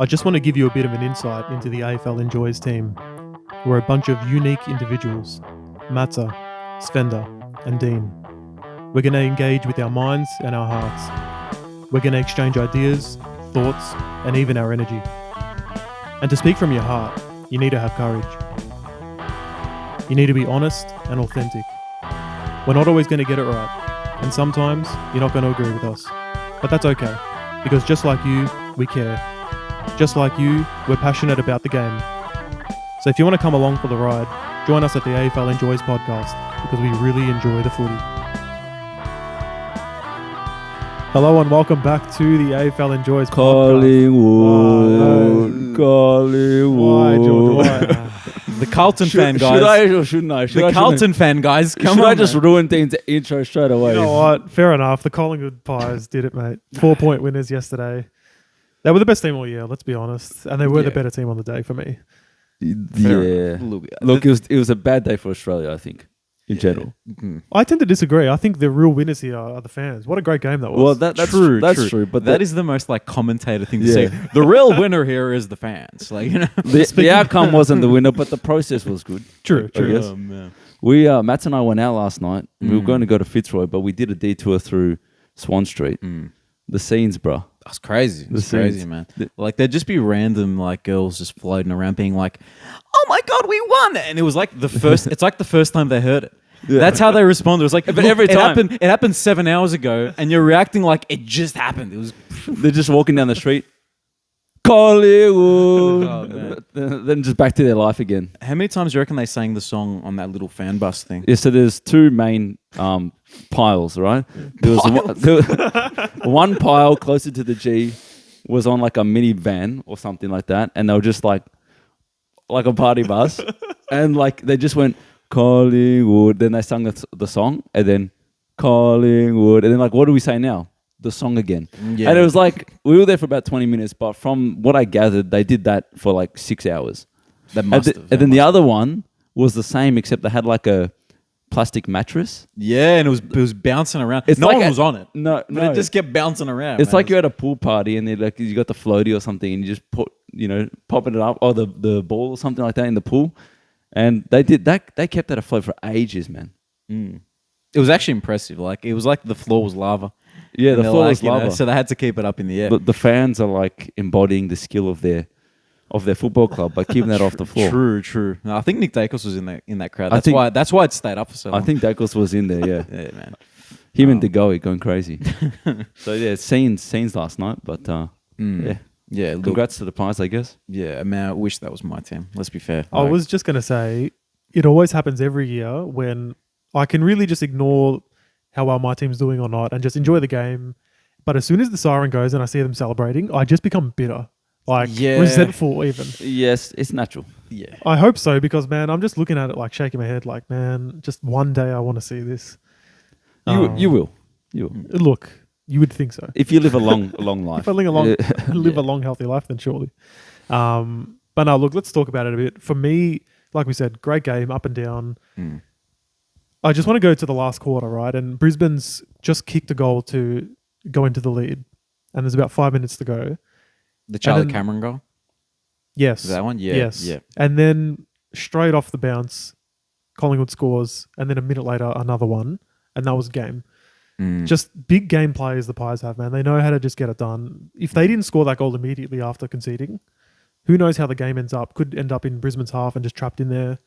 I just want to give you a bit of an insight into the AFL Enjoys team. We're a bunch of unique individuals, Matsa, Sfenda, and Dean. We're going to engage with our minds and our hearts. We're going to exchange ideas, thoughts, and even our energy. And to speak from your heart, you need to have courage. You need to be honest and authentic. We're not always going to get it right, and sometimes you're not going to agree with us. But that's okay, because just like you, we care. Just like you, we're passionate about the game. So if you want to come along for the ride, join us at the AFL Enjoys podcast, because we really enjoy the footy. Hello and welcome back to the AFL Enjoys podcast. Collingwood. Why? The Carlton fan guys. Should I or shouldn't I? The Carlton fan guys. Come Should on, I just man. ruin the intro straight away? You know what? Fair enough. The Collingwood Pies did it, mate. 4-point winners yesterday. They were the best team all year, let's be honest. And they were the better team on the day for me. Yeah. Look, it was a bad day for Australia, I think, in general. Mm-hmm. I tend to disagree. I think the real winners here are the fans. What a great game that was. Well, that's true. But that is the most like commentator thing to say. The real winner here is the fans. Like, you know, the outcome wasn't the winner, but the process was good. True. Yes. Oh, man. We Matt and I went out last night. We were going to go to Fitzroy, but we did a detour through Swan Street. The scenes, bro. That's crazy. It's crazy, man. Like, there'd just be random like girls just floating around being like, "Oh my god, we won!" And it was like the first. It's like the first time they heard it. Yeah. That's how they responded. It was like, but every time it happened 7 hours ago, and you're reacting like it just happened. It was. They're just walking down the street. Collingwood. Oh, man. Then just back to their life again. How many times do you reckon they sang the song on that little fan bus thing? Yeah, so there's two main piles, right? There was one pile closer to the G was on like a minivan or something like that, and they were just like a party bus, and like they just went Collingwood. Then they sung the song, and then Collingwood, and then like, what do we say now? The song again. Yeah. And it was like, we were there for about 20 minutes, but from what I gathered, they did that for like 6 hours. And then the other one was the same, except they had like a plastic mattress. Yeah, and it was bouncing around. It's no like one was on it. No. It just kept bouncing around. It's like you're at a pool party and like you got the floaty or something and you just popping it up, or the ball or something like that in the pool. And they did that. They kept that afloat for ages, man. It was actually impressive. Like, it was like the floor was lava. Yeah, the floor was lava. So they had to keep it up in the air. The fans are like embodying the skill of their football club by keeping that off the floor. True. No, I think Nick Dacos was in that crowd. That's why it stayed up for so long. I think Dacos was in there. Yeah, yeah, man. Him and DeGoey going crazy. So yeah, scenes last night, but yeah. Congrats to the Pies, I guess. Yeah, man. I wish that was my team. Let's be fair. I was just going to say, it always happens every year when I can really just ignore how well my team's doing or not and just enjoy the game. But as soon as the siren goes and I see them celebrating, I just become bitter. Like, resentful even. Yes, it's natural. Yeah. I hope so, because, man, I'm just looking at it like shaking my head like, man, just one day I want to see this. You will. Look, you would think so. If you live a long life. If I live a long, healthy life, then surely. But no, look, let's talk about it a bit. For me, like we said, great game, up and down. I just want to go to the last quarter, right? And Brisbane's just kicked a goal to go into the lead. And there's about 5 minutes to go. The Charlie Cameron goal? Yes. Is that one? Yeah. Yes. Yeah. And then straight off the bounce, Collingwood scores. And then a minute later, another one. And that was game. Just big game players the Pies have, man. They know how to just get it done. If they didn't score that goal immediately after conceding, who knows how the game ends up. Could end up in Brisbane's half and just trapped in there.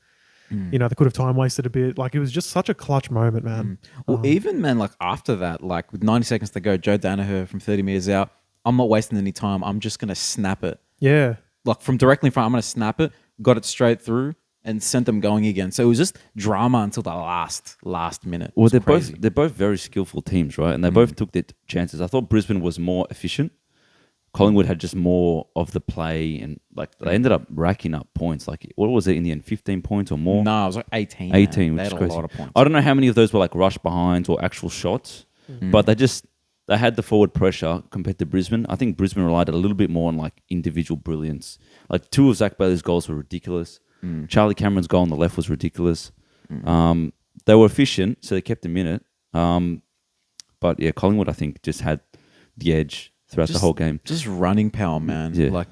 They could have time wasted a bit. Like, it was just such a clutch moment, man. Well, even, man, like after that, like with 90 seconds to go, Joe Danaher from 30 meters out, I'm not wasting any time. I'm just going to snap it. Yeah. Like from directly in front, I'm going to snap it, got it straight through and sent them going again. So it was just drama until the last minute. Well, they're both very skillful teams, right? And they both took their chances. I thought Brisbane was more efficient. Collingwood had just more of the play, and like they ended up racking up points. Like, what was it in the end? 15 points or more? No, it was like 18. 18, man. which is They had crazy. a lot of points. I don't know how many of those were like rush behinds or actual shots, but they had the forward pressure compared to Brisbane. I think Brisbane relied a little bit more on like individual brilliance. Like, two of Zach Bailey's goals were ridiculous. Charlie Cameron's goal on the left was ridiculous. They were efficient, so they kept them in it. But yeah, Collingwood, I think, just had the edge throughout the whole game. Just running power, man. Yeah. Like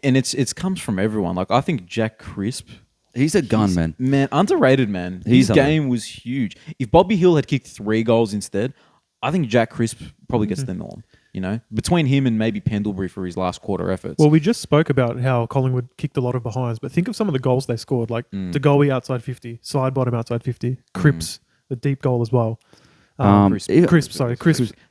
and it's comes from everyone. Like I think Jack Crisp, He's a gun, man. man, underrated, man. He's His game was huge. If Bobby Hill had kicked 3 goals instead, I think Jack Crisp probably gets the norm. You know, between him and maybe Pendlebury for his last quarter efforts. Well, we just spoke about how Collingwood kicked a lot of behinds, but think of some of the goals they scored, like De Goey outside 50, side bottom outside 50, Cripps, the deep goal as well. Crisp. It's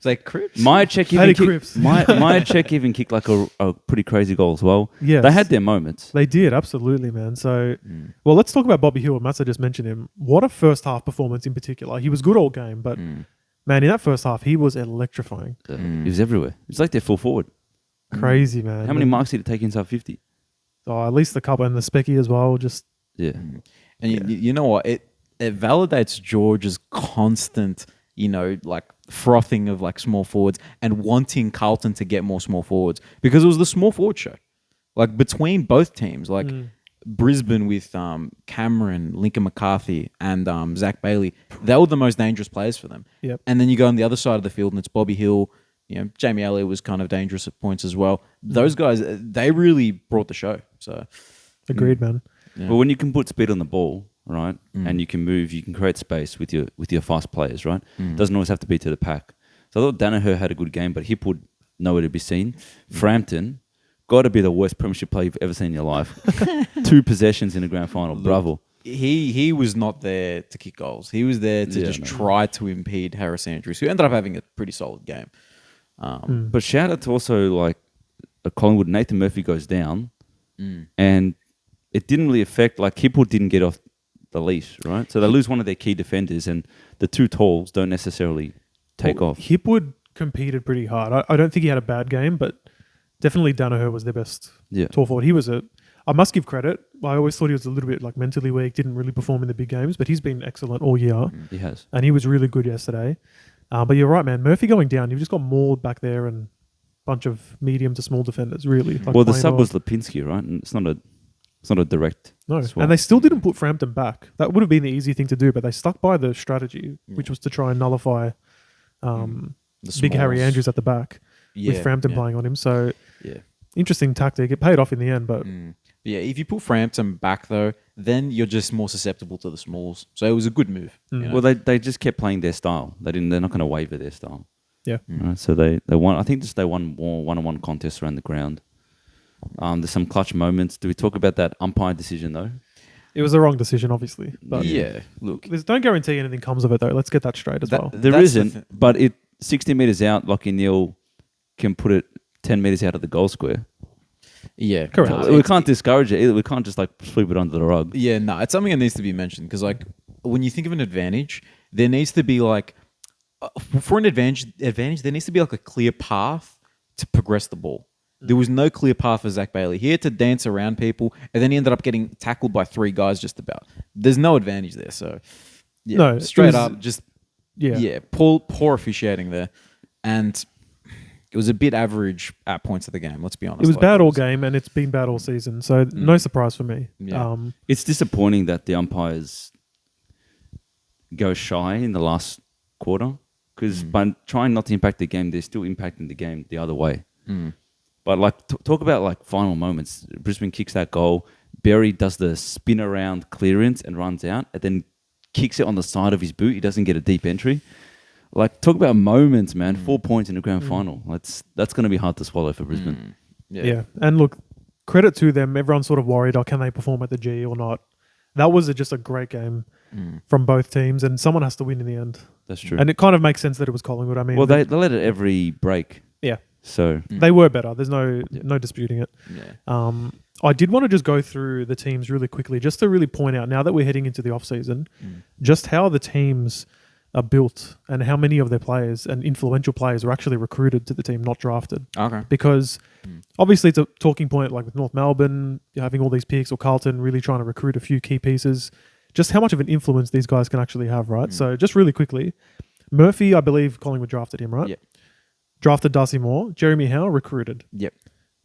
like Cripps. Myercheck Paddy even Cripps. kicked. Myercheck even kicked like a pretty crazy goal as well. Yes. They had their moments. They did, absolutely, man. So, well, let's talk about Bobby Hill. Matsa just mentioned him. What a first half performance in particular. He was good all game, but man, in that first half, he was electrifying. He was everywhere. It's like their full forward. Crazy, man. How many marks did it take inside 50? Oh, at least a couple, and the Specky as well. Just Yeah. And you know what? It validates George's constant, you know, like frothing of like small forwards and wanting Carlton to get more small forwards because it was the small forward show. Like between both teams, like Brisbane with Cameron, Lincoln McCarthy, and Zach Bailey, they were the most dangerous players for them. Yep. And then you go on the other side of the field and it's Bobby Hill. You know, Jamie Elliott was kind of dangerous at points as well. Those guys, they really brought the show. So agreed, man. Yeah. Well, when you can put speed on the ball, right, and you can move, you can create space with your fast players, right? Doesn't always have to be to the pack. So I thought Danaher had a good game, but Hipwood nowhere to be seen. Frampton, got to be the worst premiership player you've ever seen in your life. 2 possessions in the grand final. Bravo. He was not there to kick goals. He was there to try to impede Harris Andrews, who ended up having a pretty solid game. But shout out to also like a Collingwood. Nathan Murphy goes down, and it didn't really affect. Like Hipwood didn't get off the leash, right? So they lose one of their key defenders, and the 2 talls don't necessarily take off. Hipwood competed pretty hard. I don't think he had a bad game, but definitely Danaher was their best tall forward. I must give credit. I always thought he was a little bit like mentally weak, didn't really perform in the big games, but he's been excellent all year. He has. And he was really good yesterday. But you're right, man. Murphy going down, you've just got mauled back there and a bunch of medium to small defenders, really. Like Well, the sub off. was Lipinski, right? And it's not a direct. No, swap. and they still didn't put Frampton back. That would have been the easy thing to do, but they stuck by the strategy, which was to try and nullify Big Harry Andrews at the back with Frampton playing on him. So, interesting tactic. It paid off in the end, but Yeah, if you put Frampton back though, then you're just more susceptible to the smalls. So it was a good move. You know? Well, they just kept playing their style. They're not going to waver their style. yeah. Right? So they won. I think they won more one-on-one contests around the ground. There's some clutch moments. Do we talk about that umpire decision though? It was the wrong decision, obviously. But look, there's don't guarantee anything comes of it, though. Let's get that straight as well. There isn't, but 60 metres out, Lockie Neal can put it 10 metres out of the goal square. yeah, Correct. We can't discourage it either. We can't just like sweep it under the rug. Yeah, no, it's something that needs to be mentioned because, like, when you think of an advantage, there needs to be like, for an advantage, there needs to be like a clear path to progress the ball. There was no clear path for Zach Bailey. He had to dance around people, and then he ended up getting tackled by 3 guys just about. There's no advantage there. So, yeah, No, straight it was- up, just Yeah. poor officiating there, and it was a bit average at points of the game. Let's be honest. It was Like, bad all game, and it's been bad all season. So no surprise for me. Yeah. It's disappointing that the umpires go shy in the last quarter because by trying not to impact the game, they're still impacting the game the other way. But like talk about like final moments. Brisbane kicks that goal. Berry does the spin around clearance and runs out, and then kicks it on the side of his boot. He doesn't get a deep entry. Like talk about moments, man. 4 points in the grand final. That's going to be hard to swallow for Brisbane. Yeah. And look, credit to them. Everyone's sort of worried, can they perform at the G or not? That was just a great game from both teams, and someone has to win in the end. That's true. And it kind of makes sense that it was Collingwood. I mean, Well, they let it every break. yeah, So they were better. There's no disputing it. Yeah. I did want to just go through the teams really quickly, just to really point out, now that we're heading into the off-season, just how the teams are built and how many of their players and influential players are actually recruited to the team, not drafted. Okay. Because obviously it's a talking point, like with North Melbourne, you're having all these picks, or Carlton really trying to recruit a few key pieces, just how much of an influence these guys can actually have, right? So just really quickly, Murphy, I believe Collingwood drafted him, right? Yep. Drafted Darcy Moore. Jeremy Howe recruited. Yep.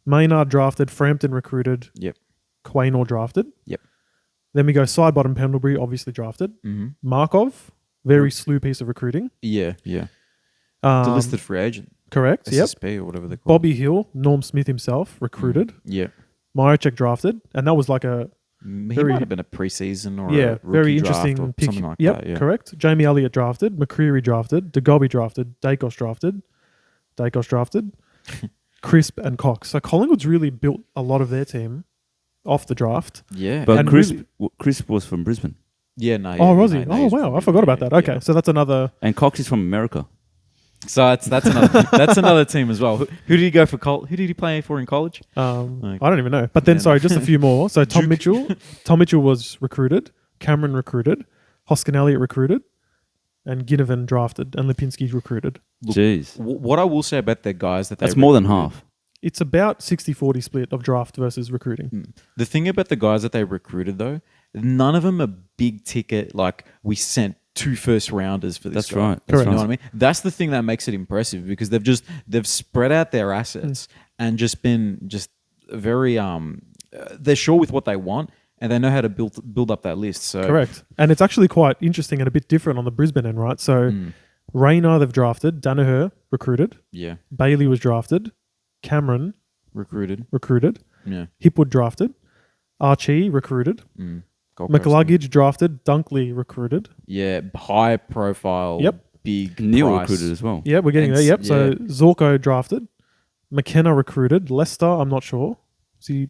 Maynard drafted. Frampton recruited. Yep. Quaynor drafted. Yep. Then we go side bottom Pendlebury, obviously drafted. Markov, very slew piece of recruiting. Yeah. Yeah. The listed free agent. Correct. Yep. SSP or whatever they call Bobby Hill, Norm Smith himself, recruited. Yeah. Myercheck drafted, and that was like a He Very- might have been a preseason or yeah, a rookie very draft interesting or pick. something like Yep, that. Yeah. correct. Jamie Elliott drafted, McCreary drafted, DeGoby drafted, Dacos drafted, Crisp and Cox. So Collingwood's really built a lot of their team off the draft. Yeah. But And Crisp was from Brisbane, yeah, no. Oh, yeah, was no, he? no, Oh, he's wow. from I forgot about that. Brisbane, Okay, yeah. so that's another. and Cox is from America. So that's another that's another team as well. Who did he go for? Who did he play for in college? I don't even know. But then, Yeah. sorry, just a few more. So Tom Mitchell was recruited. Cameron recruited. Hoskin Elliott recruited. And Ginnivan drafted. And Lipinski recruited. Jeez, What I will say about the guys that they that's more than recruited- half. It's about 60-40 split of draft versus recruiting. The thing about the guys that they recruited though, none of them are big ticket. Like we sent 2 first rounders for this. That's guy. right. That's Correct. You know right. what I mean? That's the thing that makes it impressive because they've spread out their assets and just been very they're sure with what they want and they know how to build up that list. So Correct. And it's actually quite interesting and a bit different on the Brisbane end, right? So Rayner they've drafted. Danaher recruited. yeah, Bailey was drafted. Cameron recruited. recruited. Yeah, Hipwood drafted. Archie recruited. Gold Coast. McLuggage drafted. Dunkley recruited. Yeah, high profile. Yep. Big Neil price. recruited as well. Yeah, we're getting And there. Yep. s- So yeah. Zorko drafted. McKenna recruited. Lester, I'm not sure. Is he?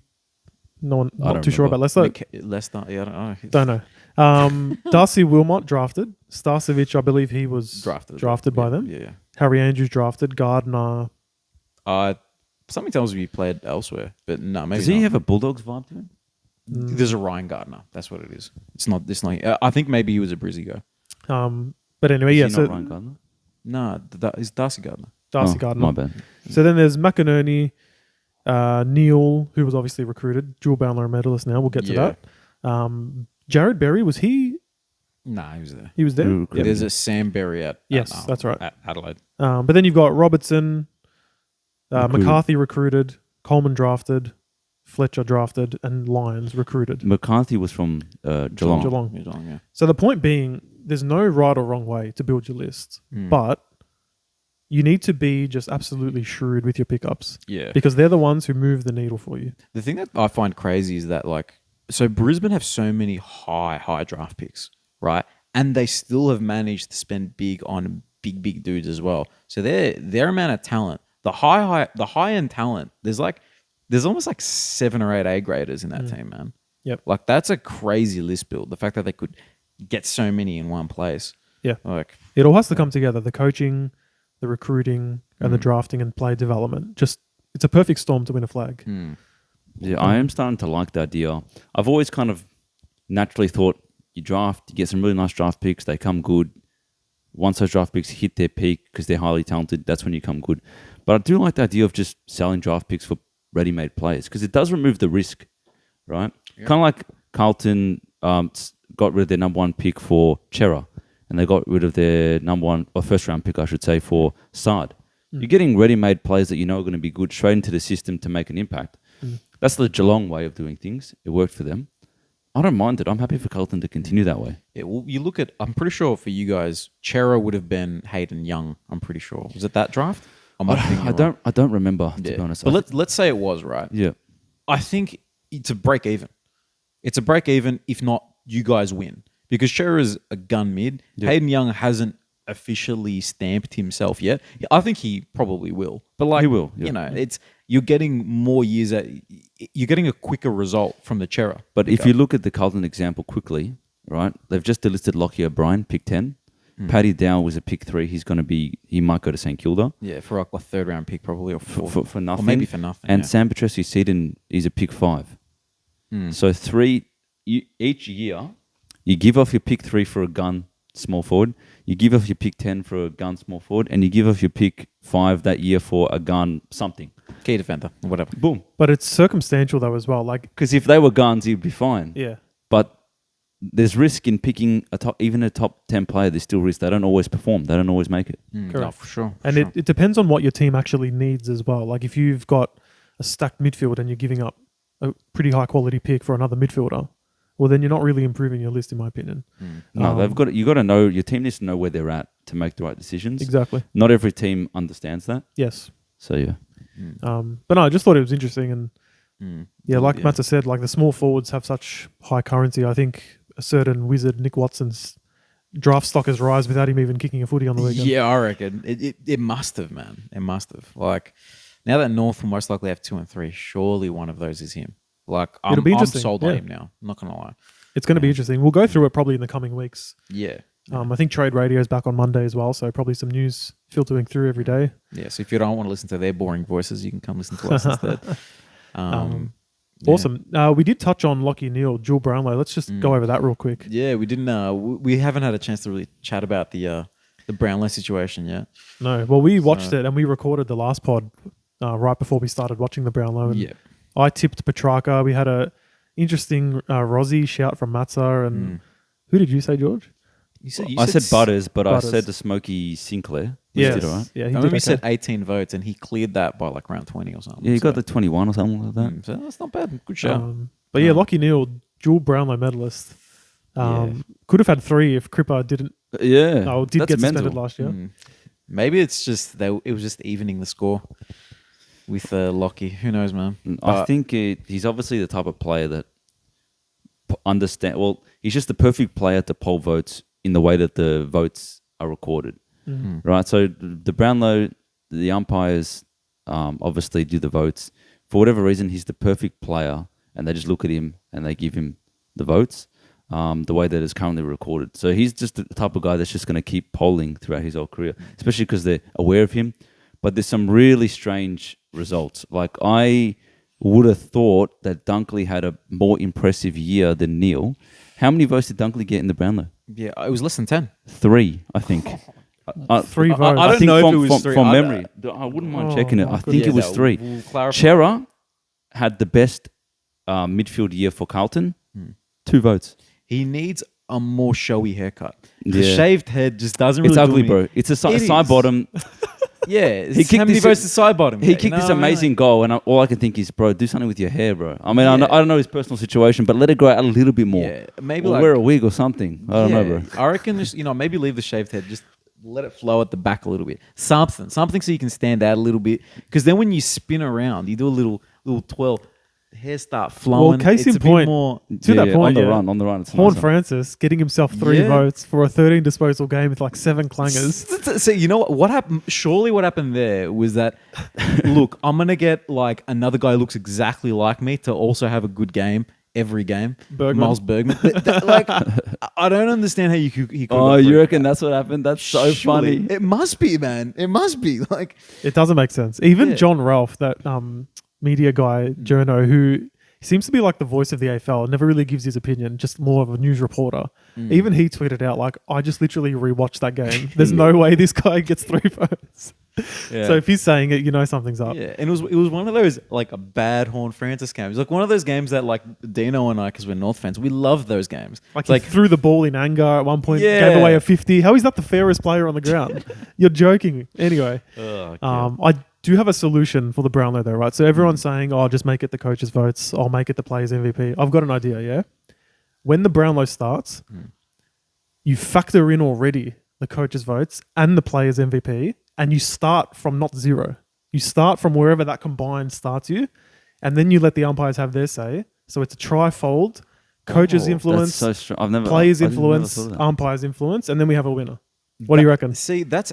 No one. I Not don't too sure remember. about Lester. Leicester. Yeah, I don't know. Don't know. Darcy Wilmot drafted. Starcevic, I believe he was Drafted by yeah, them. Yeah. Harry Andrews drafted. Gardner. Something tells me he played elsewhere, but no, maybe Does he not. have a Bulldogs vibe to him? There's a Ryan Gardner. That's what it is. It's not. It's not. I think maybe he was a Brizzy guy. But anyway, Is yeah. he So not Ryan Gardner? No, it's Darcy Gardner. Darcy Oh, Gardner. my bad. So then there's McInerney, Neil, who was obviously recruited, dual Brownlow medalist now. We'll get to Yeah. that. Jared Berry, was he? Nah, he was there. He was there? Who recruited There's him? a Sam Berry at Yes, that's right. at Adelaide. But then you've got Robertson, Recruited. McCarthy recruited, Coleman drafted, Fletcher drafted, and Lyons recruited. McCarthy was from Geelong. Geelong. Yeah. So the point being, there's no right or wrong way to build your list, but you need to be just absolutely shrewd with your pickups Yeah. because they're the ones who move the needle for you. The thing that I find crazy is that so Brisbane have so many high draft picks, right? And they still have managed to spend big on big dudes as well. So their amount of talent, the high end talent, there's almost like 7 or 8 A graders in that team, man. Yep. Like that's a crazy list build. The fact that they could get so many in one place. Yeah. Like It all has to come together. The coaching, the recruiting, and the drafting and play development. It's a perfect storm to win a flag. Yeah, I am starting to like the idea. I've always kind of naturally thought you draft, you get some really nice draft picks, they come good. Once those draft picks hit their peak because they're highly talented, that's when you come good. But I do like the idea of just selling draft picks for ready-made players because it does remove the risk, right? Kind of like Carlton got rid of their number 1 pick for Chera, and they got rid of their number 1 or first round pick, I should say, for Sard. You're getting ready-made players that you know are going to be good straight into the system to make an impact. That's the Geelong way of doing things. It worked for them. I don't mind it. I'm happy for Carlton to continue that way. yeah, well, you look at. I'm pretty sure for you guys, Chera would have been Hayden Young. I'm pretty sure. Was it that draft? I don't remember, to be honest. But let's say it was right. Yeah. I think it's a break even. It's a break even if not you guys win because Chera is a gun mid. Yeah. Hayden Young hasn't officially stamped himself yet. I think he probably will. But He will, yeah. You know, you're getting more years you're getting a quicker result from the Chera. But if you look at the Carlton example quickly, right, they've just delisted Lockie O'Brien, pick 10. Paddy Dow was a pick 3. He might go to St Kilda Yeah, for like a 3rd round pick probably or for nothing. Or maybe for nothing. And yeah. Sam Petresi-Seaton is a pick 5. So each year, you give off your pick 3 for a gun small forward, you give off your pick 10 for a gun small forward, and you give off your pick 5 that year for a gun something. Key defender or whatever. Boom. But it's circumstantial though as well. Like, Because if they were guns, he'd be fine. yeah. But there's risk in picking even a top 10 player. There's still risk. They don't always perform. They don't always make it. No, Correct. for sure. And it depends on what your team actually needs as well. Like if you've got a stacked midfield and you're giving up a pretty high quality pick for another midfielder, well then you're not really improving your list in my opinion. No, you got to know, your team needs to know where they're at to make the right decisions. Exactly. Not every team understands that. Yes. So yeah. But no, I just thought it was interesting. And like Yeah. Matsa said, like the small forwards have such high currency. I think a certain wizard, Nick Watson's draft stock has rise without him even kicking a footy on the weekend. Yeah, I reckon it must have, man. It must have. Like now that North will most likely have 2 and 3, surely one of those is him. Like It'll be I'm interesting, sold on yeah. him now. I'm not gonna lie. It's going to be interesting. We'll go through it probably in the coming weeks. Yeah. I think Trade Radio is back on Monday as well, so probably some news filtering through every day. Yeah. So if you don't want to listen to their boring voices, you can come listen to us instead. Awesome. We did touch on Lockie Neal, Jewel Brownlow. Let's just go over that real quick. Yeah, we didn't. We haven't had a chance to really chat about the Brownlow situation yet. No, well, we watched it and we recorded the last pod right before we started watching the Brownlow. And Yeah. I tipped Petrarca. We had a interesting Rozzy shout from Matsa. And who did you say, George? I said Butters, but Butters. I said the Smoky Sinclair. Yes. Did all right. Yeah, I he remember did he said okay. 18 votes, and he cleared that by like round 20 or something. Yeah, he so, got the 21 or something like that. So that's not bad. Good show. But yeah, Lockie Neal, Jewel Brownlow medalist. Could have had 3 if Cripper didn't. Yeah. Did that's get suspended mental. last year. Maybe it's just it was just evening the score with Lockie. Who knows, man? I think he's obviously the type of player that understand. Well, he's just the perfect player to poll votes in the way that the votes are recorded, right? So the Brownlow, the umpires obviously do the votes. For whatever reason, he's the perfect player, and they just look at him and they give him the votes the way that it's currently recorded. So he's just the type of guy that's just going to keep polling throughout his whole career, especially because they're aware of him. But there's some really strange results. Like I would have thought that Dunkley had a more impressive year than Neil. How many votes did Dunkley get in the Brownlow? Yeah, it was less than 10. 3, I think. 3 votes. I don't think know from, if it was 3. From memory. I wouldn't mind checking it. my I think it was 3. We'll clarify. Chera had the best midfield year for Carlton. 2 votes. He needs a more showy haircut. The Yeah. shaved head just doesn't It's really ugly, do me. bro. It's a It side is. bottom. Yeah, He kicked how many this- votes to side bottom? He kicked this amazing goal, and all I can think is, bro, do something with your hair, bro. I mean, I don't know his personal situation, but let it grow out a little bit more. Yeah, maybe or like wear a wig or something. I don't know, bro. I reckon just maybe leave the shaved head, just let it flow at the back a little bit. Something so you can stand out a little bit. Because then when you spin around, you do a little twirl, the hair start flowing. Well, case it's in a bit point, more. to that point, on the run. It's Horn nice. Francis getting himself 3 Yeah. votes for a 13 disposal game with like 7 clangers. So you know what happened? Surely what happened there was that, look, I'm gonna get like another guy who looks exactly like me to also have a good game every game. Bergman. Miles Bergman. Like, I don't understand how he could. Oh, you reckon that's what happened? That's so Surely. funny. It must be, man. It must be. Like, It doesn't make sense. Even Yeah. John Ralph, that media guy, journo, who seems to be like the voice of the AFL, never really gives his opinion, just more of a news reporter. Even he tweeted out, like, I just literally rewatched that game. There's no way this guy gets 3 votes. Yeah. So if he's saying it, you know something's up. yeah, and it was one of those like a bad Horn Francis games, like one of those games that like Deano and I, because we're North fans, we love those games. Like, It's he threw the ball in anger at one point, Yeah. gave away a 50. How is that the fairest player on the ground? You're joking. Anyway, I do have a solution for the Brownlow though, right? So everyone's saying, oh, just make it the coaches' votes. I'll make it the players' MVP. I've got an idea, yeah? When the Brownlow starts, you factor in already the coaches' votes and the players' MVP, and you start from not 0. You start from wherever that combined starts you, and then you let the umpires have their say. So it's a tri-fold, coaches' influence, That's so I've never players' I never influence, thought of that. umpires' influence, and then we have a winner. What do you reckon? See, that's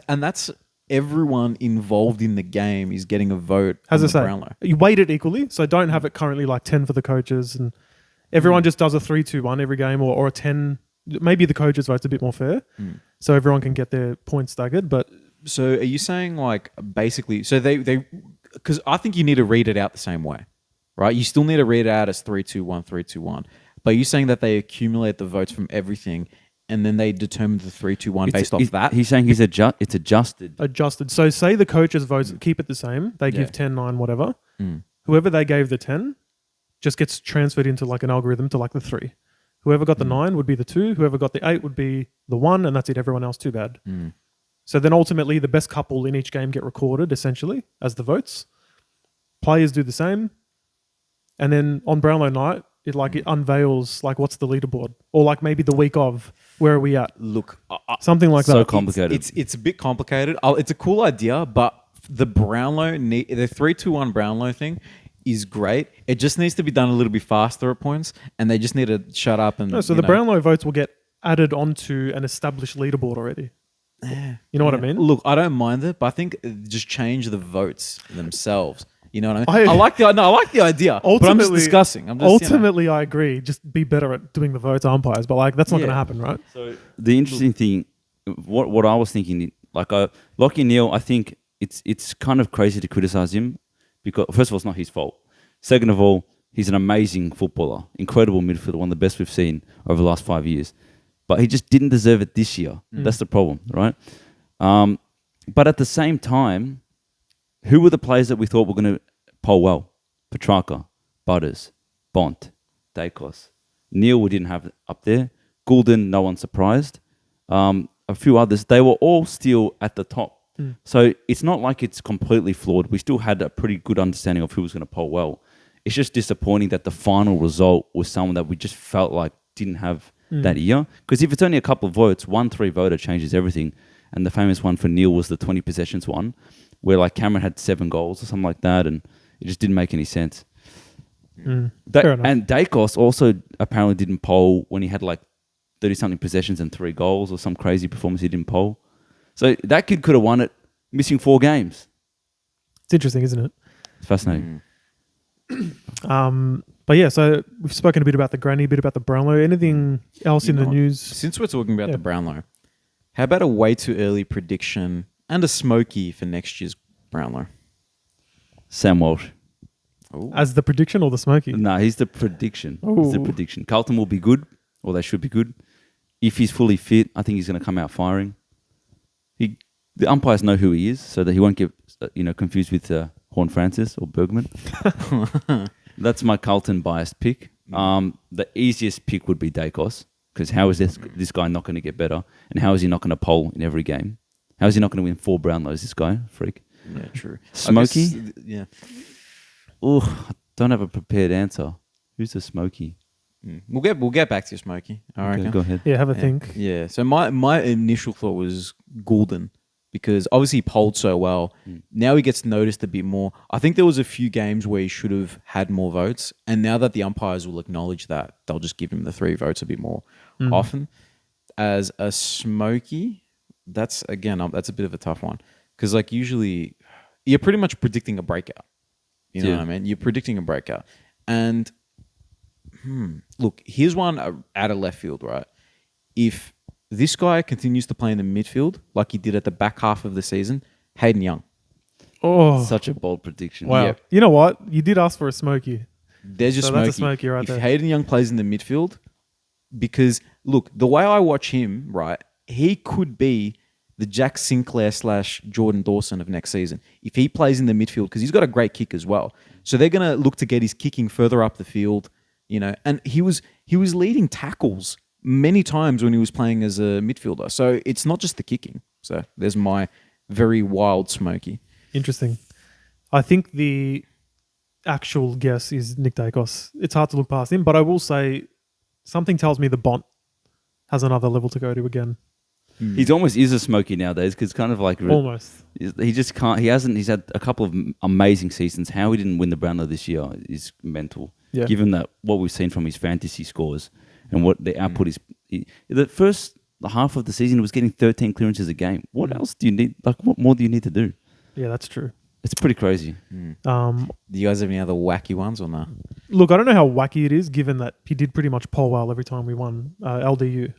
everyone involved in the game is getting a vote. As on I the say, Brownlow. you weight it equally, so don't have it currently like 10 for the coaches, and everyone just does a 3-2-1 every game, or a 10. Maybe the coaches vote's a bit more fair, so everyone can get their points staggered. But So are you saying like basically? So they because I think you need to read it out the same way, right? You still need to read it out as 3-2-1, 3-2-1. But you're saying that they accumulate the votes from everything, and then they determine the 3-2-1 based off that. He's saying it's adjusted. adjusted. So say the coaches votes keep it the same. They give 10, 9, whatever. Whoever they gave the 10 just gets transferred into like an algorithm to like the 3. Whoever got the 9 would be the 2. Whoever got the 8 would be the 1, and that's it. Everyone else too bad. So then ultimately the best couple in each game get recorded essentially as the votes. Players do the same. And then on Brownlow night, it unveils like what's the leaderboard, or like maybe the week of where are we at, Look, something like So that. complicated. it's a bit complicated. It's a cool idea, but the Brownlow, the 3-2-1 Brownlow thing is great. It just needs to be done a little bit faster at points, and they just need to shut up and. No, so the Brownlow votes will get added onto an established leaderboard already. You know what I mean? Look, I don't mind it, but I think just change the votes themselves. You know what I I- mean? I like the idea. But I'm just discussing. Ultimately, I agree. Just be better at doing the votes umpires, but like that's not going to Yeah. happen, right? So the interesting thing, what I was thinking, like Lockie Neal, I think it's kind of crazy to criticize him because first of all, it's not his fault. Second of all, he's an amazing footballer, incredible midfielder, one of the best we've seen over the last 5 years. But he just didn't deserve it this year. That's the problem, right? But at the same time, who were the players that we thought were going to poll well? Petrarca, Butters, Bont, Dacos. Neil we didn't have up there. Goulden, no one surprised. A few others. They were all still at the top. So it's not like it's completely flawed. We still had a pretty good understanding of who was going to poll well. It's just disappointing that the final result was someone that we just felt like didn't have that year. Because if it's only a couple of votes, 1-3 voter changes everything. And the famous one for Neil was the 20 possessions one, where like Cameron had 7 goals or something like that, and it just didn't make any sense. Fair enough. And Dacos also apparently didn't poll when he had like 30-something possessions and 3 goals or some crazy performance he didn't poll. So that kid could have won it missing 4 games. It's interesting, isn't it? It's fascinating. But yeah, so we've spoken a bit about the granny, a bit about the Brownlow. Anything else in the know what? news? Since we're talking about the Brownlow, how about a way too early prediction and a smoky for next year's Brownlow? Sam Walsh. As the prediction or the smoky? No, he's the prediction. He's the Ooh. prediction. Carlton will be good, or they should be good. If he's fully fit, I think he's going to come out firing. The umpires know who he is, so that he won't get confused with Horn Francis or Bergman. That's my Carlton biased pick. The easiest pick would be Dacos, because how is this guy not going to get better? And how is he not going to poll in every game? How is he not going to win 4 Brownlows, this guy? Freak. Yeah, true. Smokey? I guess, yeah. Oh, I don't have a prepared answer. Who's the Smokey? We'll get back to you, Smokey. All right. Okay, go ahead. Yeah, have a think. Yeah. So my initial thought was Goulden, because obviously he polled so well. Now he gets noticed a bit more. I think there was a few games where he should have had more votes, and now that the umpires will acknowledge that, they'll just give him the 3 votes a bit more often. As a Smokey, that's a bit of a tough one, because like usually you're pretty much predicting a breakout. You know what I mean? You're predicting a breakout, and look, here's one out of left field, right? If this guy continues to play in the midfield like he did at the back half of the season, Hayden Young. Oh, Such a bold prediction. wow. Yep. You know what? You did ask for a smoky. There's your So Smokey. that's a Smokey right if there. Hayden Young plays in the midfield, because look, the way I watch him, right, he could be the Jack Sinclair / Jordan Dawson of next season if he plays in the midfield, because he's got a great kick as well. So they're going to look to get his kicking further up the field, and he was leading tackles many times when he was playing as a midfielder. So it's not just the kicking. So there's my very wild Smokey. Interesting. I think the actual guess is Nick Dacos. It's hard to look past him, but I will say something tells me the Bont has another level to go to again. He's almost is a Smokey nowadays, because kind of like Almost. he just can't. He's had a couple of amazing seasons. How he didn't win the Brownlow this year is mental. Yeah. Given that what we've seen from his fantasy scores and what the output is, the first half of the season he was getting 13 clearances a game. What else do you need? Like, what more do you need to do? Yeah, that's true. It's pretty crazy. Do you guys have any other wacky ones or not? Look, I don't know how wacky it is, given that he did pretty much poll well every time we won LDU.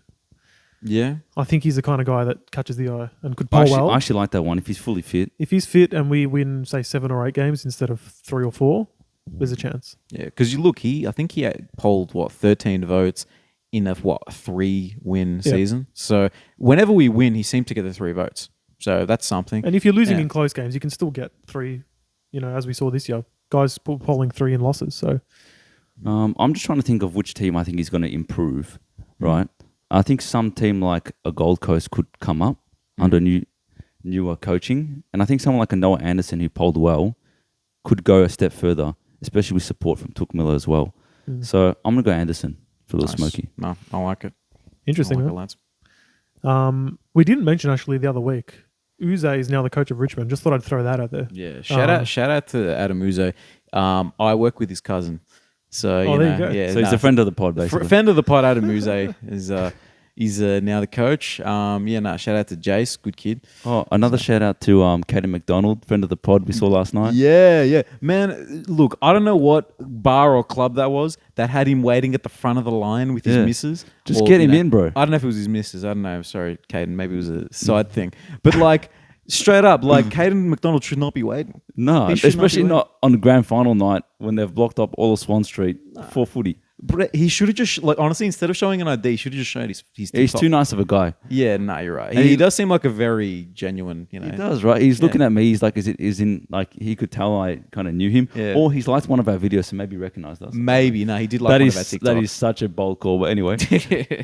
Yeah. I think he's the kind of guy that catches the eye and could I poll well. actually like that one if he's fully fit. If he's fit and we win, say, 7 or 8 games instead of 3 or 4, there's a chance. Yeah, because you look, I think he had polled 13 votes in a 3-win season. So whenever we win, he seemed to get the 3 votes. So that's something. And if you're losing in close games, you can still get 3. As we saw this year, guys polling 3 in losses. So I'm just trying to think of which team I think is going to improve. Right, I think some team like a Gold Coast could come up under newer coaching, and I think someone like a Noah Anderson who polled well could go a step further, especially with support from Took Miller as well. So I'm gonna go Anderson for a little Nice. smoky. No, I like it. Interesting. I like man. it, lads. We didn't mention actually the other week. Uze is now the coach of Richmond. Just thought I'd throw that out there. Yeah, shout out to Adam Uzo. I work with his cousin, so you there know, you go. yeah. So he's a friend of the pod, basically. Friend of the pod, Adam Uzo is he's now the coach. Shout out to Jace, good kid. Oh, another shout out to Caden McDonald, friend of the pod we saw last night. Yeah, man. Look, I don't know what bar or club that was that had him waiting at the front of the line with his Yeah. missus. Just get him in, bro. I don't know if it was his missus. I don't know. Sorry, Caden. Maybe it was a side thing. But like, straight up, like Caden McDonald should not be waiting. No, He should especially not be not on the grand final night when they've blocked up all of Swan Street for footy. But he should have just, like, honestly, instead of showing an ID, he should have just shown his He's TikTok. too nice of a guy. Yeah, no, you're right. And He he- does seem like a very genuine, you know. He does, right? He's Yeah. looking at me. He's like, is in like he could tell I kind of knew him, Yeah. or he's liked one of our videos, so maybe recognized us. Maybe, no, he did like That one is of our TikToks. that is such a bold call. But anyway,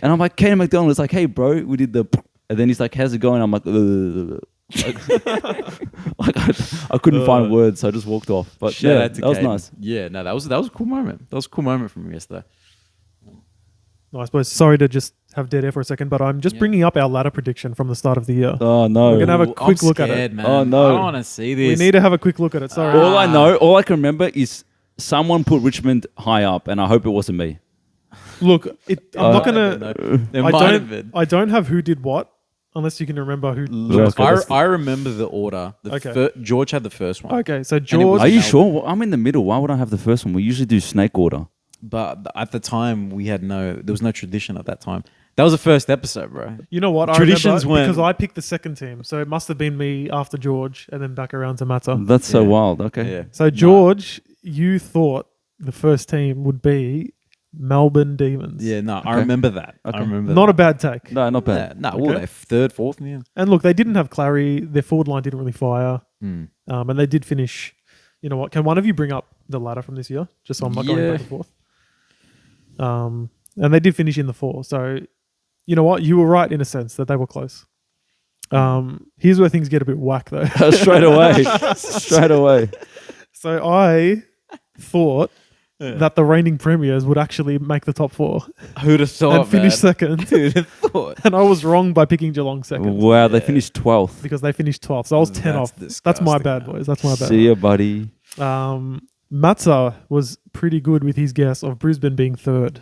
and I'm like, Caden McDonald is like, hey, bro, we did the, and then he's like, how's it going? I'm like, like I couldn't find words, so I just walked off. But Shout yeah, out to that was Caden. nice. Yeah, no, that was a cool moment. That was a cool moment from yesterday. Nice boys. Sorry to just have dead air for a second, but I'm just bringing up our ladder prediction from the start of the year. Oh no! We're gonna have a Ooh, quick I'm look at it. scared, Man. Oh, no. I don't want to see We this. need to have a quick look at it. Sorry. All I know, all I can remember is someone put Richmond high up, and I hope it wasn't me. Look, I'm not gonna. There I might have been. don't have who did what, unless you can remember who. Look, Okay. I remember the order. Okay. George had the first one. Okay, so it was- George. Are you Melbourne. sure? Well, I'm in the middle. Why would I have the first one? We usually do snake order. But at the time, there was no tradition at that time. That was the first episode, bro. You know what? Traditions I remember went- because I picked the second team, so it must have been me after George, and then back around to Matsa. That's so Yeah. wild. Okay. Yeah. So George, you thought the first team would be Melbourne Demons. Yeah, no, I Okay. remember that. Okay. I remember Not that. a bad take. No, not bad. No, Okay. what were they, third, fourth? Yeah. And look, they didn't have Clary. Their forward line didn't really fire. Hmm. And they did finish. You know what? Can one of you bring up the ladder from this year? Just so I'm not going Yeah. back and forth. And they did finish in the 4. So, you know what? You were right in a sense that they were close. Here's where things get a bit whack though. Straight away. Straight away. So I thought that the reigning premiers would actually make the top 4 Who'd have thought, and finish man? second. Who'd have thought? And I was wrong by picking Geelong second Wow, they finished 12th. because they finished 12th. So I was 10 off. That's That's my disgusting, bad, man. boys. That's my bad. See ya, buddy. Matsa was pretty good with his guess of Brisbane being 3rd.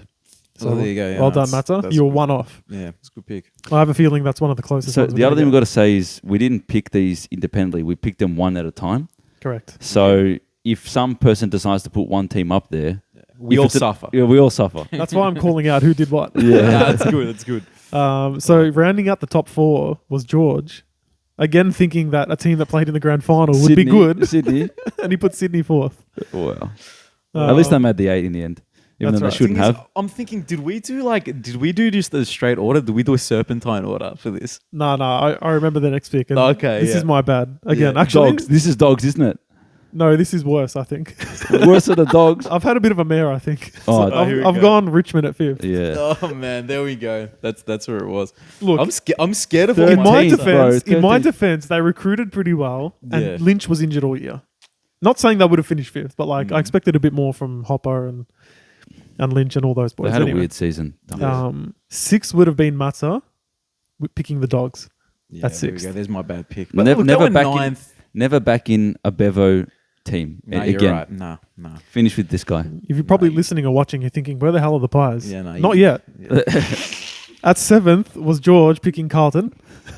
So there you go. Yeah, well done, that's- Matsa. that's You were good. one off. Yeah, it's a good pick. I have a feeling that's one of the closest So ones. the we're other thing gonna we've got to say is we didn't pick these independently. We picked them one at a time. get. Correct. So if some person decides to put one team up there, We if all it's a- suffer. Yeah, we all suffer. That's why I'm calling out who did what. Yeah, that's good. That's good. So rounding out the top 4 was George. Again, thinking that a team that played in the grand final would be Sydney- good, Sydney. and he put Sydney 4th. Wow. At least I made the 8 in the end. Even That's though right. they shouldn't Thing is, have. I'm thinking, did we do just a straight order? Did we do a serpentine order for this? No, I remember the next pick. And Okay, this yeah. is my bad. Again, Yeah. actually, Dogs. This is dogs, isn't it? no, this is worse, I think. Worse than the dogs. I've had a bit of a mare, I think. Oh, So here we I've go. gone Richmond at 5th. Yeah. Oh man, there we go. That's where it was. Look, I'm scared of in all my 13th, bro, defense, they recruited pretty well, and Yeah. Lynch was injured all year. Not saying they would have finished 5th, but like I expected a bit more from Hopper and Lynch and all those boys. They had Anyway, a weird season. 6 would have been Matsa picking the dogs. Yeah, At there we 6th. go. There's my bad pick. Never, look, they never were back ninth. never back in a Bevo team No, again. you're right. No. Finish with this guy. If you're probably listening or watching, you're thinking, where the hell are the Pies? Yeah, no, Not you- yet. At 7th was George picking Carlton.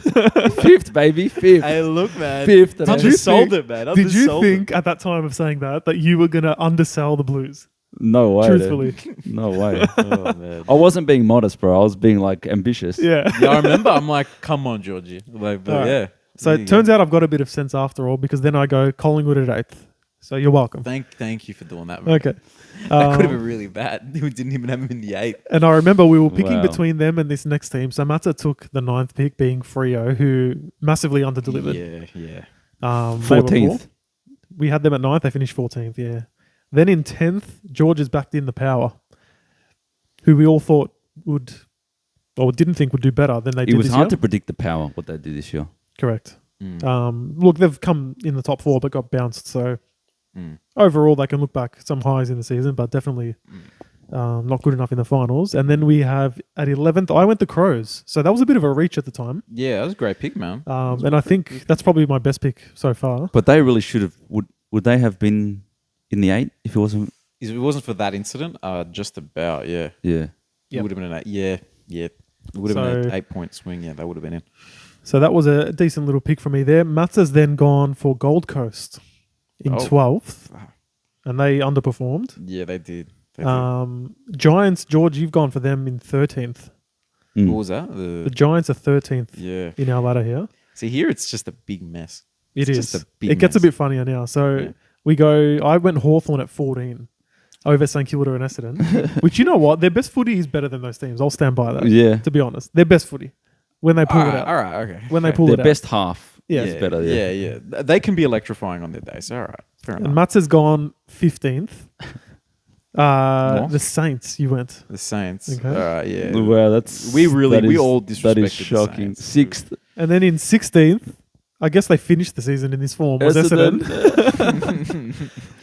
5th, baby. 5th. Hey, look, man. 5th. Did I've you just sold think- it, man. I've Did just you sold it. think at that time of saying that you were going to undersell the Blues? No way. dude. Truthfully. No way. Oh, man. I wasn't being modest, bro. I was being like ambitious. Yeah. Yeah, I remember. I'm like, come on, Georgie. Like, but Alright. yeah. So it turns out I've got a bit of sense after all, because then I go Collingwood at 8th. So you're welcome. Thank you for doing that. Man. Okay. That could have been really bad. We didn't even have him in the 8. And I remember we were picking Wow. between them and this next team. So Matsa took the 9th pick, being Freo, who massively underdelivered. Yeah. They were 14th. poor. We had them at 9th. They finished 14th, yeah. Then in 10th, George has backed in the Power, who we all thought would, or didn't think would do better than they It did was this hard year. to predict the Power, what they did this year. Correct. Look, they've come in the top 4 but got bounced. So overall, they can look back some highs in the season, but definitely Not good enough in the finals. And then we have at 11th, I went the Crows. So that was a bit of a reach at the time. Yeah, that was a great pick, man. And I think that's probably my best pick so far. But they really should have. Would they have been in the 8 if it wasn't? If it wasn't for that incident, just about, yeah. Yeah. It would have been an 8. Yeah. It would have been an 8-point swing. Yeah, they would have been in. So that was a decent little pick for me there. Matsa's then gone for Gold Coast in 12th. And they underperformed. Yeah, they did. They did. Giants, George, you've gone for them in 13th. What was that? The Giants are 13th in our ladder here. See, here it's just a big mess. It It's is. just a big It gets a mess. bit funnier now. So I went Hawthorn at 14 over St Kilda and Essendon. Which, you know what? Their best footy is better than those teams. I'll stand by that. Yeah. To be honest. Their best footy. When they pull it out. All right, okay. When they pull Their it out. best half Yeah. is better. Yeah. They can be electrifying on their days. All right, fair And enough. Mats has gone 15th. North? The Saints, you went. The Saints. Okay. All right, yeah. Well, that's We all that disrespected is the shocking. Saints. 6th. And then in 16th, I guess they finished the season in this form, was Essendon.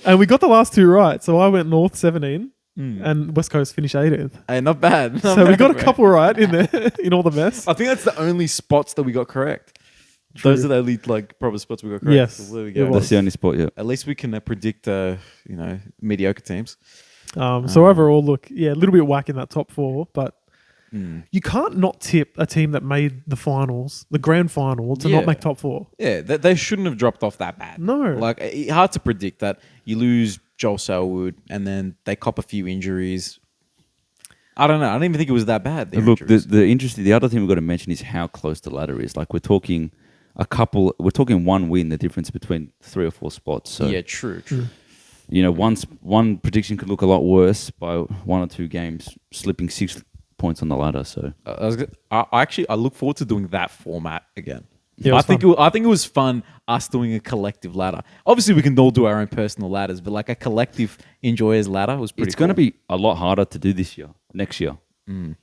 And we got the last two right. So I went North 17 and West Coast finished 18th. Hey, not bad. So we got a couple right in there, in all the mess. I think that's the only spots that we got correct. Those are the only proper spots we got correct. Yes, So there we it go. was. That's the only spot. Yeah. At least we can predict, mediocre teams. So overall, look, a little bit whack in that top four, but you can't not tip a team that made the finals, the grand final, to Yeah. not make top four. Yeah, they shouldn't have dropped off that bad. No. Hard to predict that. You lose Joel Selwood and then they cop a few injuries. I don't know. I don't even think it was that bad. Look, the other thing we've got to mention is how close the ladder is. Like we're talking one win, the difference between 3 or 4 spots. So yeah, true. You know, one prediction could look a lot worse by 1 or 2 games, slipping 6 points on the ladder. So I look forward to doing that format again. Yeah, I think it was fun us doing a collective ladder. Obviously, we can all do our own personal ladders, but like a collective enjoyers ladder was pretty. it's going to be a lot harder to do next year.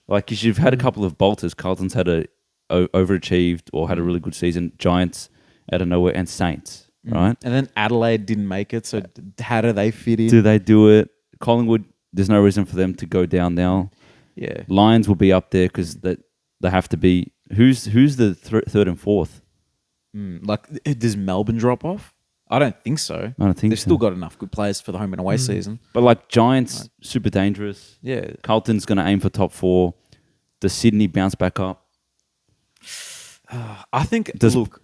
Like, because you've had a couple of bolters. Carlton's had overachieved or had a really good season. Giants out of nowhere, and Saints, right? And then Adelaide didn't make it, so how do they fit in? Do they do it? Collingwood, there's no reason for them to go down now. Yeah. Lions will be up there because they have to be. Who's the third and fourth? Does Melbourne drop off? I don't think so. I don't think They've so. still got enough good players for the home and away season. But like Giants, super dangerous. Yeah. Carlton's going to aim for top 4. Does Sydney bounce back up? I think.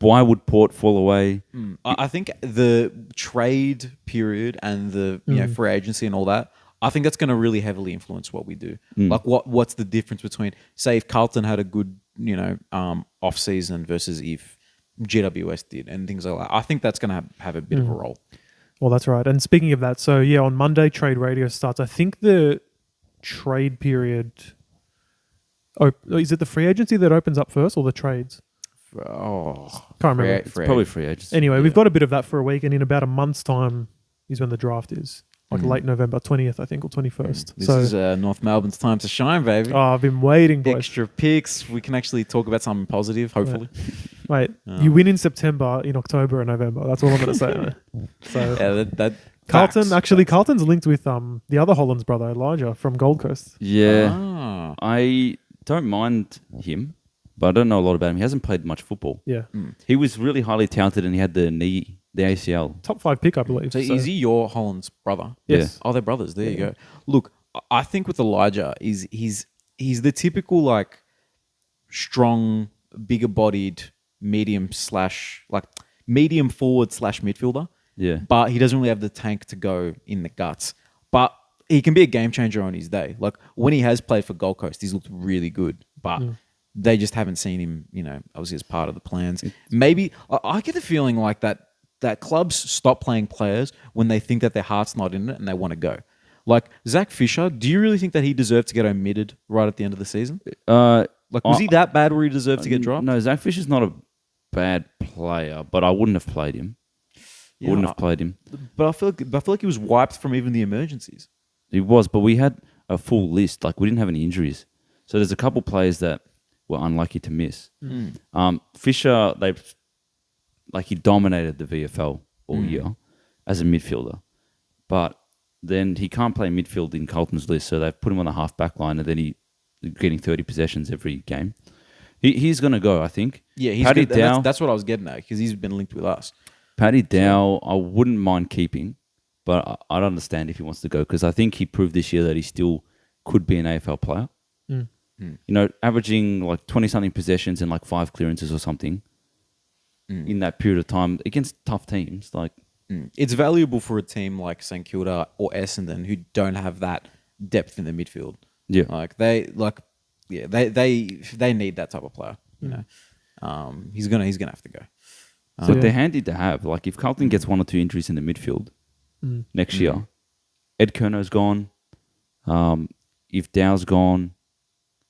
Why would Port fall away? I think the trade period and the free agency and all that, I think that's going to really heavily influence what we do. Like what's the difference between, say, if Carlton had a good off season versus if GWS did and things like that. I think that's going to have a bit of a role. Well, that's right. And speaking of that, so on Monday, Trade Radio starts. I think the trade period. Oh, is it the free agency that opens up first or the trades? Oh, Can't remember. It's probably free agents. Anyway, we've got a bit of that for a week, and in about a month's time is when the draft is. Like late November, 20th, I think, or 21st. This is North Melbourne's time to shine, baby. I've been waiting, boys. Extra picks. We can actually talk about something positive, hopefully. Mate, you win in September, in October and November. That's all I'm going to say. Mate. So that Carlton, facts. Carlton's linked with the other Holland's brother, Elijah, from Gold Coast. Yeah. Ah. I don't mind him, but I don't know a lot about him. He hasn't played much football. Yeah. He was really highly talented and he had the ACL. Top 5 pick, I believe. So is he your Holland's brother? Yes. Oh, they're brothers. There you go. Look, I think with Elijah, he's the typical strong, bigger bodied, medium forward / midfielder. Yeah. But he doesn't really have the tank to go in the guts. But he can be a game changer on his day. Like when he has played for Gold Coast, he's looked really good. But they just haven't seen him, obviously as part of the plans. Maybe I get the feeling like that clubs stop playing players when they think that their heart's not in it and they want to go. Like Zach Fisher, do you really think that he deserved to get omitted right at the end of the season? Was he that bad where he deserved to get dropped? No, Zach Fisher's not a bad player, but I wouldn't have played him. Wouldn't have played him. But I feel like he was wiped from even the emergencies. He was, but we had a full list. Like we didn't have any injuries, so there's a couple players that were unlucky to miss. Fisher, he dominated the VFL all year as a midfielder, but then he can't play midfield in Carlton's list, so they've put him on the half back line, and then he's getting 30 possessions every game. He's going to go, I think. Yeah, he's Paddy good. Dow, That's what I was getting at because he's been linked with us. Paddy Dow, I wouldn't mind keeping, but I'd understand if he wants to go because I think he proved this year that he still could be an AFL player. Averaging like 20-something possessions and like 5 clearances or something in that period of time against tough teams. Like, It's valuable for a team like St Kilda or Essendon who don't have that depth in the midfield. yeah. They need that type of player. You know, he's gonna have to go. But they're handy to have. Like, if Carlton gets 1 or 2 injuries in the midfield next year, Ed Kerno's gone. If Dow's gone,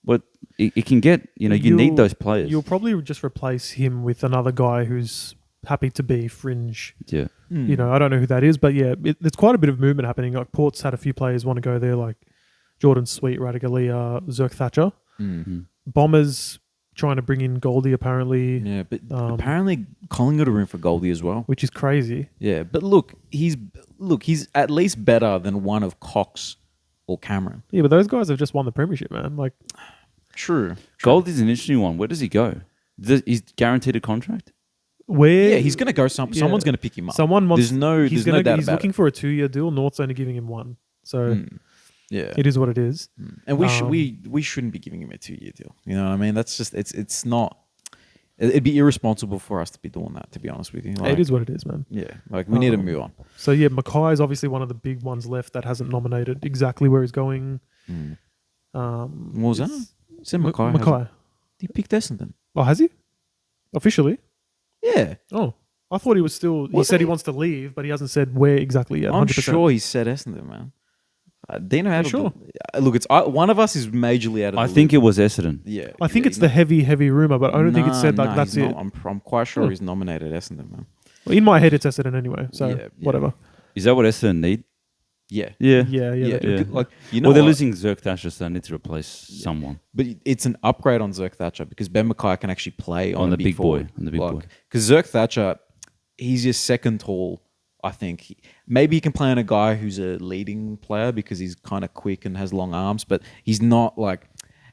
but it can get, you need those players. You'll probably just replace him with another guy who's happy to be fringe. Yeah. I don't know who that is, but yeah, there's quite a bit of movement happening. Like Port's had a few players want to go there, like Jordan Sweet, Radigalia, Zerk Thatcher. Bombers trying to bring in Goldie apparently. Yeah, but apparently Collingwood are in for Goldie as well, which is crazy. Yeah, but look, he's at least better than one of Cox or Cameron. Yeah, but those guys have just won the premiership, man. Like, true. Goldie's an interesting one. Where does he go? He's guaranteed a contract? Yeah, he's going to go. Someone's going to pick him up. Someone wants. There's no doubt He's about looking it. for a 2-year deal. North's only giving him 1, so yeah, it is what it is. And we shouldn't be giving him a 2-year deal. You know what I mean? That's just it's not. It'd be irresponsible for us to be doing that. To be honest with you, It is what it is, man. Yeah, like we need to move on. So yeah, Mackay is obviously one of the big ones left that hasn't nominated exactly where he's going. What was that? Said Mackay. Mackay. He picked Essendon. Oh, has he? Officially? Yeah. Oh, I thought he was still. He said he wants to leave, but he hasn't said where exactly yet. 100%. I'm sure he said Essendon, man. Deano had sure? Look, it's one of us is majorly out of. I think it was Essendon. Yeah, I think it's the heavy rumor, but I don't think it said like that's it. I'm quite sure he's nominated Essendon, man. Well, in my head, it's Essendon anyway. So whatever. Is that what Essendon need? Yeah. Yeah. Like, they're losing Zerk Thatcher, so they need to replace someone. But it's an upgrade on Zerk Thatcher because Ben Mackay can actually play on the big boy. On the big boy. Because Zerk Thatcher, he's just second tall. I think maybe he can play on a guy who's a leading player because he's kind of quick and has long arms, but he's not like.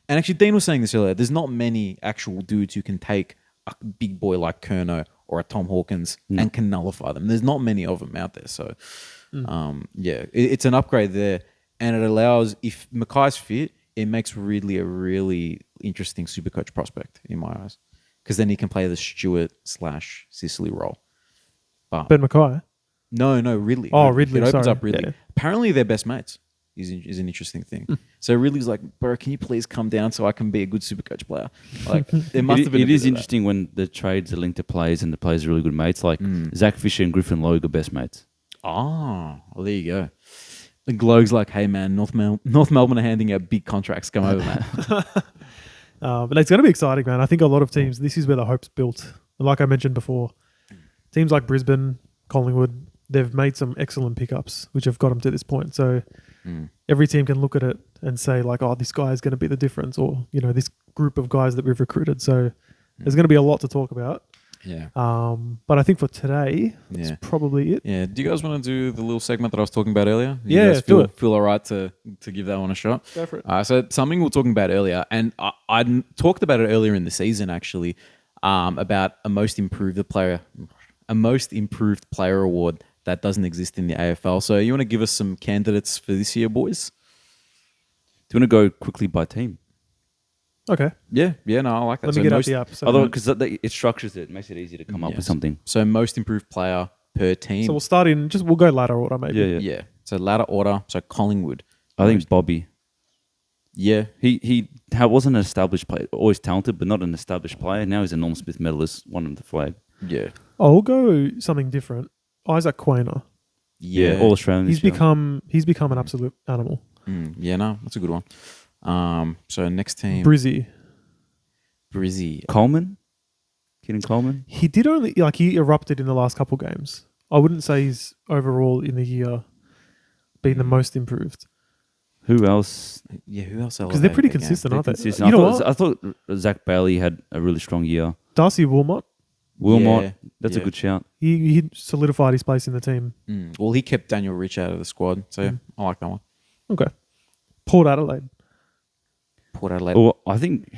And actually, Dean was saying this earlier. There's not many actual dudes who can take a big boy like Kerno or a Tom Hawkins and can nullify them. There's not many of them out there. So, it's an upgrade there, and it allows if Mackay's fit, it makes really a really interesting Supercoach prospect in my eyes because then he can play the Stewart/Sicily role. But Ben Mackay. No, Ridley. Oh, Ridley. It opens sorry. up Ridley. Yeah. Apparently, they're best mates. Is an interesting thing. So Ridley's like, bro, can you please come down so I can be a good Supercoach player? Like, it must have been. It is interesting when the trades are linked to players and the players are really good mates. Like Zach Fisher and Griffin Logue are best mates. Oh, well, there you go. And Glogue's like, hey man, North Melbourne are handing out big contracts. Come over, man. But it's going to be exciting, man. I think a lot of teams. This is where the hope's built. And like I mentioned before, teams like Brisbane, Collingwood. They've made some excellent pickups, which have got them to this point. So every team can look at it and say, like, oh, this guy is going to be the difference, or, this group of guys that we've recruited. So there's going to be a lot to talk about. Yeah. But I think for today, that's probably it. Yeah. Do you guys want to do the little segment that I was talking about earlier? Yeah, you guys do it. Feel all right to give that one a shot? Go for it. So something we were talking about earlier, and I talked about it earlier in the season, actually, about a most improved player award that doesn't exist in the AFL. So you want to give us some candidates for this year, boys? Do you want to go quickly by team? Okay. Yeah, no, I like that. Let me get out the app. Although, because it structures it, makes it easy to come up with something. So most improved player per team. So we'll start we'll go ladder order, maybe. Yeah. So ladder order. So Collingwood. I think Bobby. Yeah. He wasn't an established player, always talented, but not an established player. Now he's a Norm Smith medalist, won him the flag. Yeah. I'll go something different. Isaac Quainer. Yeah, all Australian. He's become an absolute animal. Yeah, no, that's a good one. So next team. Brizzy. Coleman? Keaton Coleman? He did he erupted in the last couple games. I wouldn't say he's overall in the year been the most improved. Who else? Yeah, who else? Because they're pretty consistent, aren't they? Consistent. I thought Zach Bailey had a really strong year. Darcy Wilmot. Wilmot, Yeah, that's yeah. a good shout. He solidified his place in the team. Well, he kept Daniel Rich out of the squad, so yeah, I like that one. Okay. Port Adelaide. Port Adelaide. Or I think,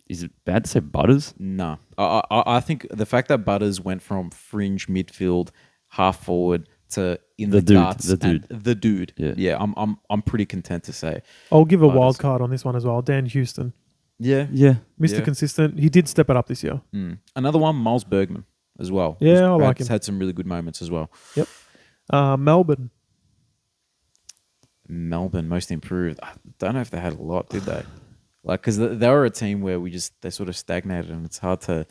is it bad to say Butters? No, I think the fact that Butters went from fringe midfield, half forward to in The the, dude, guts, the dude. and the dude. Yeah. I'm pretty content to say. I'll give a Butters. wild card on this one as well. Dan Houston. Yeah, Yeah. Mr. Yeah. Consistent. He did step it up this year. Another one, Miles Bergman as well. Yeah, I like He's him. had some really good moments as well. Yep. Melbourne. Melbourne, most improved. I don't know if they had a lot, did they? Like, because they were a team where they sort of stagnated, and it's hard to.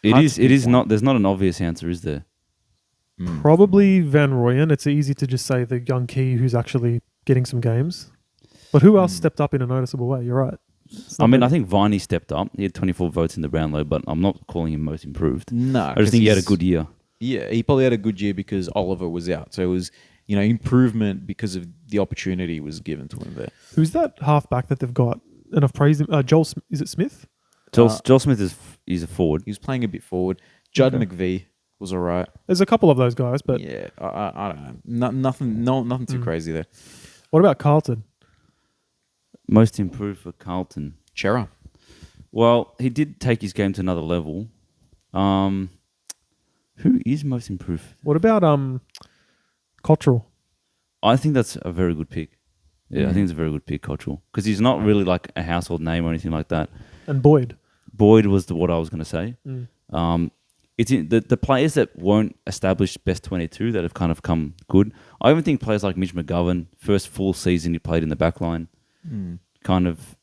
It hard is. to It is pinpoint. not. There's not an obvious answer, is there? Probably Van Rooyen. It's easy to just say the young key who's actually getting some games. But who else stepped up in a noticeable way? You're right. It's I not mean, many. I think Viney stepped up. He had 24 votes in the Brownlow, but I'm not calling him most improved. No, I just think he had a good year. Yeah, he probably had a good year because Oliver was out, so it was improvement because of the opportunity was given to him there. Who's that halfback that they've got? And I've praised him. Is it Smith? Joel Smith is a forward. He was playing a bit forward. Judd Okay. McVie was all right. There's a couple of those guys, but Yeah, I don't know. Nothing too crazy there. what about Carlton? Most improved for Carlton. Chera. Well, he did take his game to another level. Who is most improved? What about Cottrell? I think that's a very good pick. Yeah, I think it's a very good pick, Cottrell, because he's not really like a household name or anything like that. And Boyd? Boyd was what I was going to say. It's in the players that weren't established best 22 that have kind of come good. I even think players like Mitch McGovern, first full season he played in the back line, kind of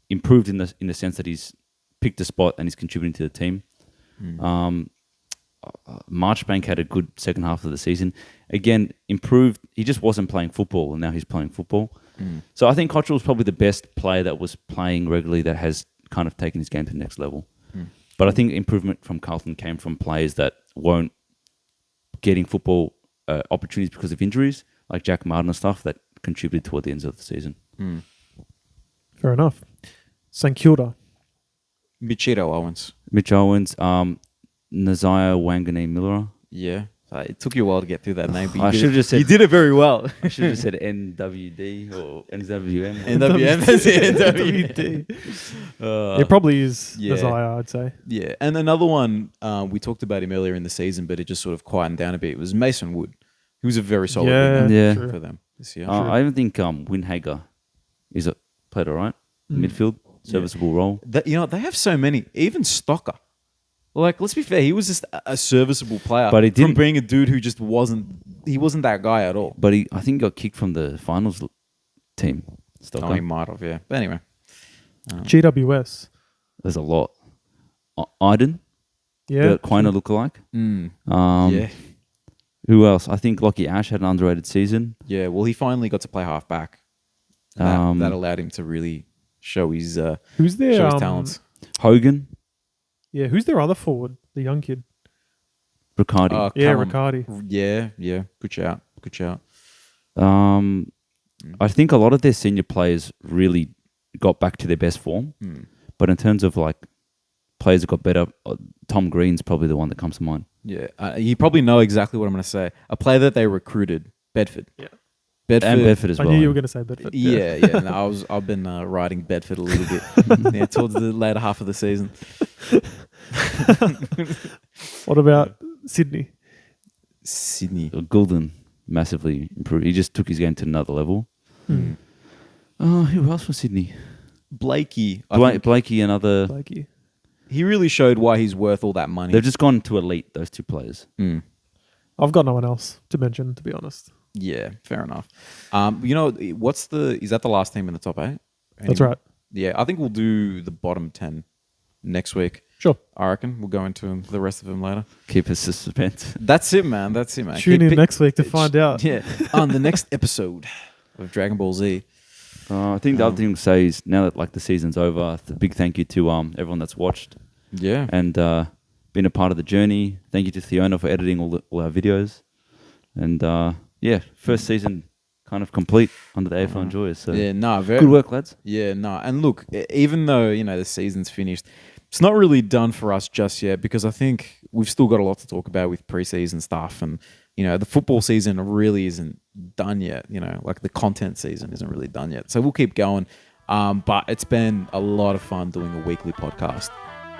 improved in the sense that he's picked a spot and he's contributing to the team. Marchbank had a good second half of the season. Again, improved. He just wasn't playing football, and now he's playing football. So I think Cottrell is probably the best player that was playing regularly that has kind of taken his game to the next level. But I think improvement from Carlton came from players that weren't getting football opportunities because of injuries, like Jack Martin and stuff, that contributed toward the end of the season. Fair enough. St Kilda. Bichito Owens. Mitch Owens, Nazaya Wangane Miller. Yeah. It took you a while to get through that name. But I should have just said. You did it very well. I should have said NWD or NWM. NWM. That's it, NWD. It probably is yeah. Isaiah, I'd say. Yeah. And another one, we talked about him earlier in the season, but it just sort of quietened down a bit. It was Mason Wood, who was a very solid Yeah, winger Yeah. true. for them this year. I even think Winhager played all right. Midfield, serviceable role. They have so many. Even Stocker. Like, let's be fair, he was just a serviceable player. But he from didn't- being a dude who just wasn't that guy at all. But I think got kicked from the finals team. Oh, he might have, yeah. But anyway. GWS. There's a lot. Iden, Yeah. the Quina lookalike. Yeah. Who else? I think Lockie Ash had an underrated season. Yeah, well, he finally got to play halfback. That allowed him to really show his Who's their show his talents. Hogan, Yeah, who's their other forward? The young kid. Riccardi. Yeah, Callum- Riccardi. Yeah. Good shout. I think a lot of their senior players really got back to their best form. But in terms of like players that got better, Tom Green's probably the one that comes to mind. Yeah, you probably know exactly what I'm going to say. A player that they recruited, Bedford. Yeah. Bedford. And Bedford as I well. knew you were going to say Bedford. Yeah. No, I've been riding Bedford a little bit towards the later half of the season. What about Sydney? Sydney. Goulden massively improved. He just took his game to another level. Who else from Sydney? Blakey. I think Blakey and other. Blakey. he really showed why he's worth all that money. They've just gone to elite, those two players. I've got no one else to mention, to be honest. Yeah, fair enough. Is that the last team in the top 8? That's right. Yeah, I think we'll do the bottom 10 next week. Sure. I reckon we'll go into the rest of them later. Keep us suspense. That's it, man. Tune in next week to find out. Yeah, on the next episode of Dragon Ball Z. I think the other thing to say is now that like the season's over, a big thank you to everyone that's watched Yeah. and been a part of the journey. Thank you to Theona for editing all our videos. And first season kind of complete under the AFL Enjoyers. So very good work, lads. Yeah, no. And look, even though, the season's finished, it's not really done for us just yet because I think we've still got a lot to talk about with preseason stuff, and the football season really isn't done yet. Like the content season isn't really done yet, so we'll keep going. But it's been a lot of fun doing a weekly podcast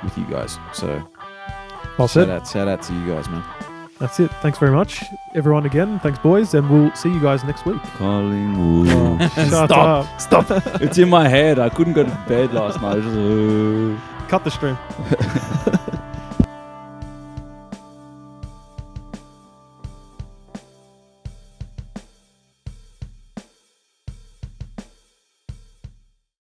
with you guys. So Well said. shout out to you guys, man. That's it. Thanks very much, everyone. Again, thanks, boys, and we'll see you guys next week. Collingwood. Shut up. Stop. It's in my head. I couldn't go to bed last night. Cut the stream.